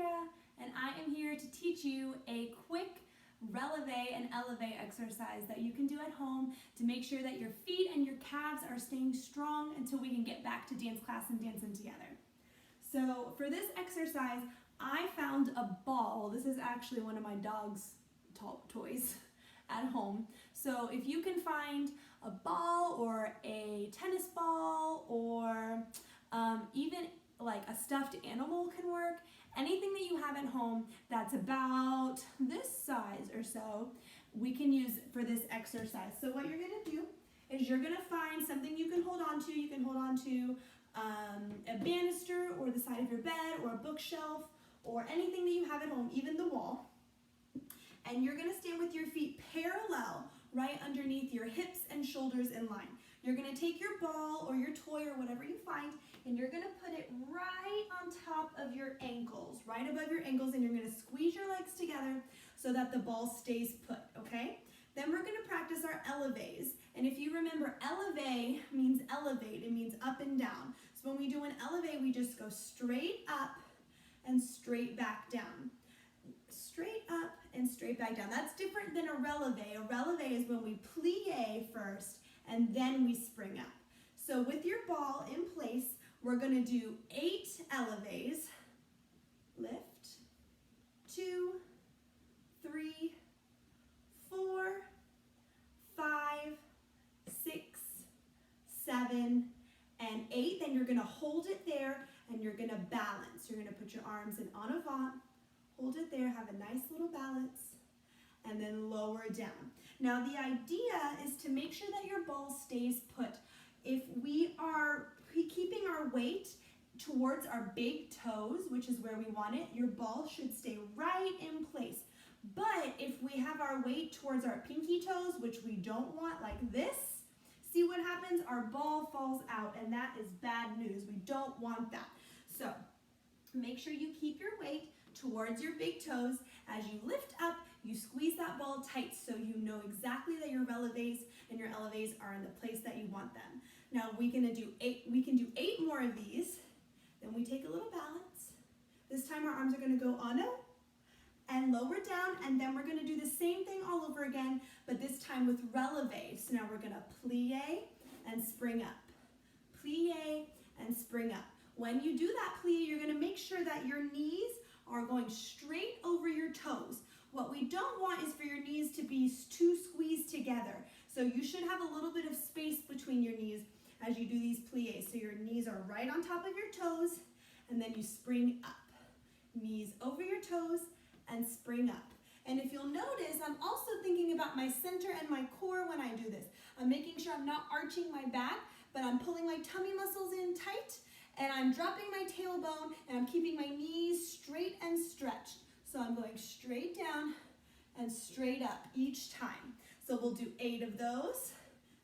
Kendra, and I am here to teach you a quick Relevé and Elevé exercise that you can do at home to make sure that your feet and your calves are staying strong until we can get back to dance class and dancing together. So for this exercise, I found a ball. This is actually one of my dog's toys at home. So if you can find a ball or a tennis ball or even like a stuffed animal can work. Anything that you have at home that's about this size or so, we can use for this exercise. So what you're gonna do is you're gonna find something you can hold on to. You can hold on to a banister or the side of your bed or a bookshelf or anything that you have at home, even the wall. And you're gonna stand with your feet parallel right underneath your hips and shoulders in line. You're gonna take your ball or your toy or whatever you find, and you're gonna put it right on top of your ankles, right above your ankles, and you're gonna squeeze your legs together so that the ball stays put, okay? Then we're gonna practice our elevés. And if you remember, elevé means elevate, it means up and down. So when we do an elevé, we just go straight up and straight back down. Straight up and straight back down. That's different than a relevé. A relevé is when we plie first and then we spring up. So with your ball in place, we're going to do 8 elevés. Lift, 2, 3, 4, 5, 6, 7, and 8. Then you're going to hold it there and you're going to balance. You're going to put your arms in en avant. Hold it there, have a nice little balance, and then lower down. Now the idea is to make sure that your ball stays put. If we are keeping our weight towards our big toes, which is where we want it, your ball should stay right in place. But if we have our weight towards our pinky toes, which we don't want, like this, see what happens? Our ball falls out, and that is bad news. We don't want that. So make sure you keep your weight towards your big toes. As you lift up, you squeeze that ball tight so you know exactly that your relevés and your elevés are in the place that you want them. Now we can do 8 more of these. Then we take a little balance. This time our arms are going to go en haut and lower down, and then we're going to do the same thing all over again, but this time with relevé. So now we're going to plie and spring up. Plie and spring up. When you do that plie, you're going to make sure that your knees are going straight over your toes. What we don't want is for your knees to be too squeezed together. So you should have a little bit of space between your knees as you do these plies. So your knees are right on top of your toes, and then you spring up. Knees over your toes and spring up. And if you'll notice, I'm also thinking about my center and my core when I do this. I'm making sure I'm not arching my back, but I'm pulling my tummy muscles in tight, and I'm dropping my tailbone, and I'm keeping my knees straight and stretched. So I'm going straight down and straight up each time. So we'll do 8 of those.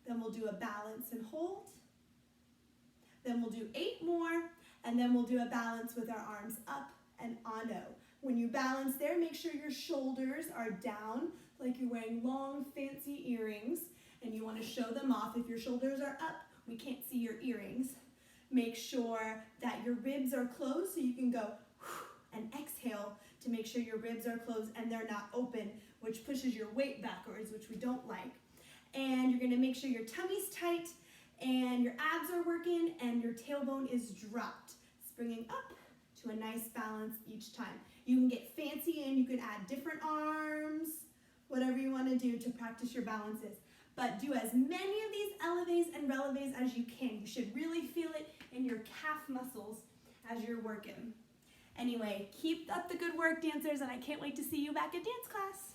Then we'll do a balance and hold. Then we'll do 8 more, and then we'll do a balance with our arms up and en haut. When you balance there, make sure your shoulders are down, like you're wearing long, fancy earrings, and you want to show them off. If your shoulders are up, we can't see your earrings. Make sure that your ribs are closed so you can go and exhale to make sure your ribs are closed and they're not open, which pushes your weight backwards, which we don't like. And you're going to make sure your tummy's tight and your abs are working and your tailbone is dropped, springing up to a nice balance each time. You can get fancy and you can add different arms, whatever you want to do to practice your balances. But do as many of these elevés and relevés as you can. You should really feel it in your calf muscles as you're working. Anyway, keep up the good work, dancers, and I can't wait to see you back at dance class.